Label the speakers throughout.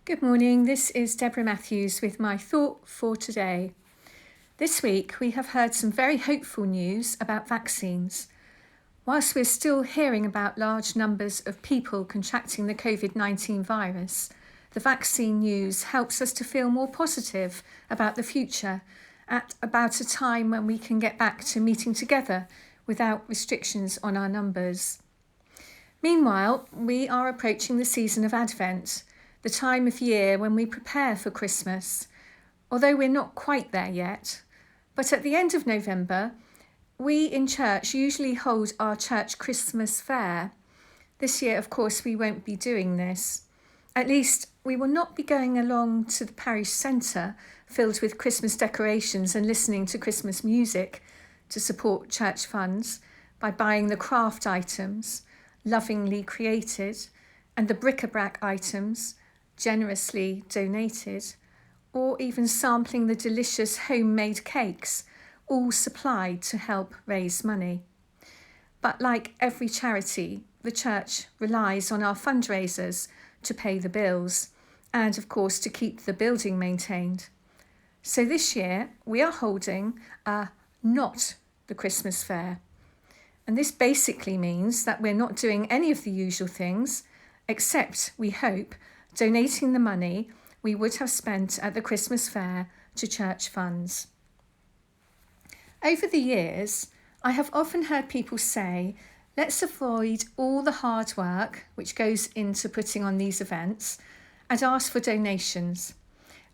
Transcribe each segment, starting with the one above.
Speaker 1: Good morning, this is Deborah Matthews with my thought for today. This week we have heard some very hopeful news about vaccines. Whilst we're still hearing about large numbers of people contracting the COVID-19 virus, the vaccine news helps us to feel more positive about the future at about a time when we can get back to meeting together without restrictions on our numbers. Meanwhile, we are approaching the season of Advent, the time of year when we prepare for Christmas, although we're not quite there yet. But at the end of November, we in church usually hold our church Christmas fair. This year, of course, we won't be doing this. At least, we will not be going along to the parish centre filled with Christmas decorations and listening to Christmas music to support church funds by buying the craft items lovingly created and the bric-a-brac items generously donated, or even sampling the delicious homemade cakes, all supplied to help raise money. But like every charity, the church relies on our fundraisers to pay the bills and, of course, to keep the building maintained. So this year we are holding not the Christmas fair. And this basically means that we're not doing any of the usual things, except, we hope, donating the money we would have spent at the Christmas fair to church funds. Over the years, I have often heard people say, let's avoid all the hard work which goes into putting on these events and ask for donations.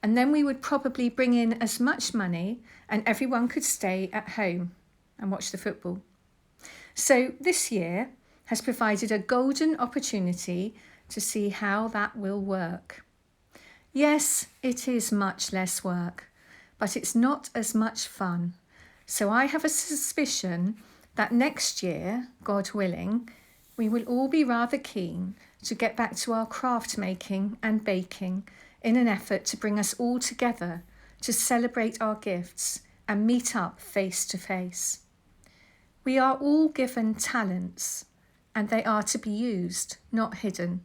Speaker 1: And then we would probably bring in as much money and everyone could stay at home and watch the football. So this year has provided a golden opportunity to see how that will work. Yes, it is much less work, but it's not as much fun. So I have a suspicion that next year, God willing, we will all be rather keen to get back to our craft making and baking in an effort to bring us all together to celebrate our gifts and meet up face to face. We are all given talents, and they are to be used, not hidden.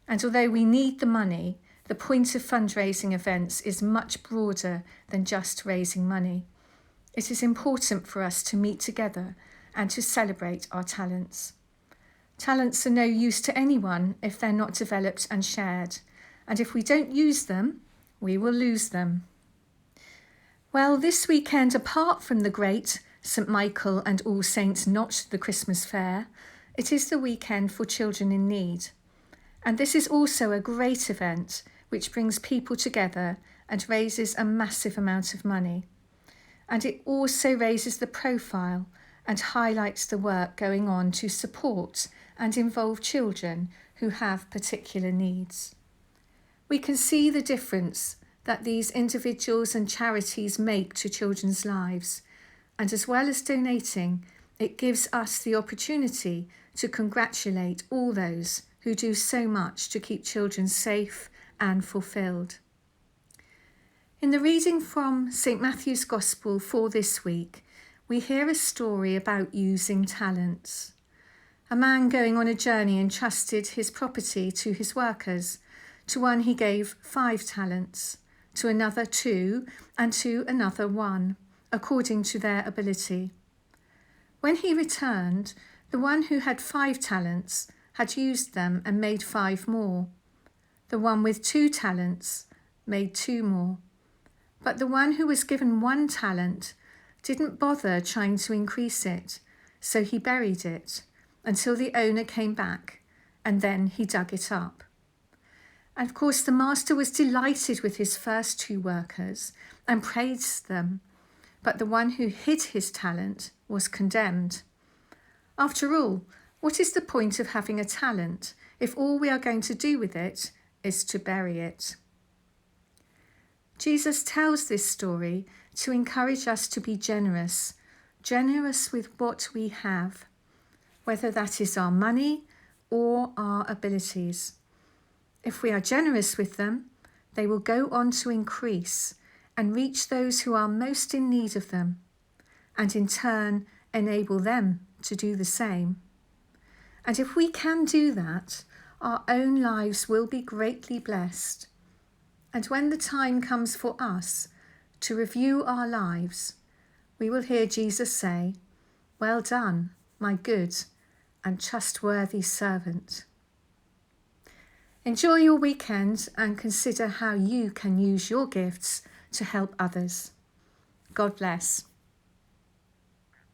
Speaker 1: And although we need the money, the point of fundraising events is much broader than just raising money. It is important for us to meet together and to celebrate our talents. Talents are no use to anyone if they're not developed and shared, and if we don't use them, we will lose them. Well, this weekend, apart from the great St. Michael and All Saints, not the Christmas fair, it is the weekend for children in need. And this is also a great event which brings people together and raises a massive amount of money. And it also raises the profile and highlights the work going on to support and involve children who have particular needs. We can see the difference that these individuals and charities make to children's lives. And as well as donating, it gives us the opportunity to congratulate all those who do so much to keep children safe and fulfilled. In the reading from St. Matthew's Gospel for this week, we hear a story about using talents. A man going on a journey entrusted his property to his workers. To one he gave 5 talents, to another 2, and to another 1, according to their ability. When he returned, the one who had 5 talents had used them and made 5 more. The one with 2 talents made 2 more. But the one who was given 1 talent didn't bother trying to increase it, so he buried it until the owner came back, and then he dug it up. And of course, the master was delighted with his first 2 workers and praised them, but the one who hid his talent was condemned. After all, what is the point of having a talent if all we are going to do with it is to bury it? Jesus tells this story to encourage us to be generous with what we have, whether that is our money or our abilities. If we are generous with them, they will go on to increase and reach those who are most in need of them, and in turn enable them to do the same. And if we can do that, our own lives will be greatly blessed, And when the time comes for us to review our lives, we will hear Jesus say, "Well done, my good and trustworthy servant." Enjoy your weekend and consider how you can use your gifts to help others. God bless.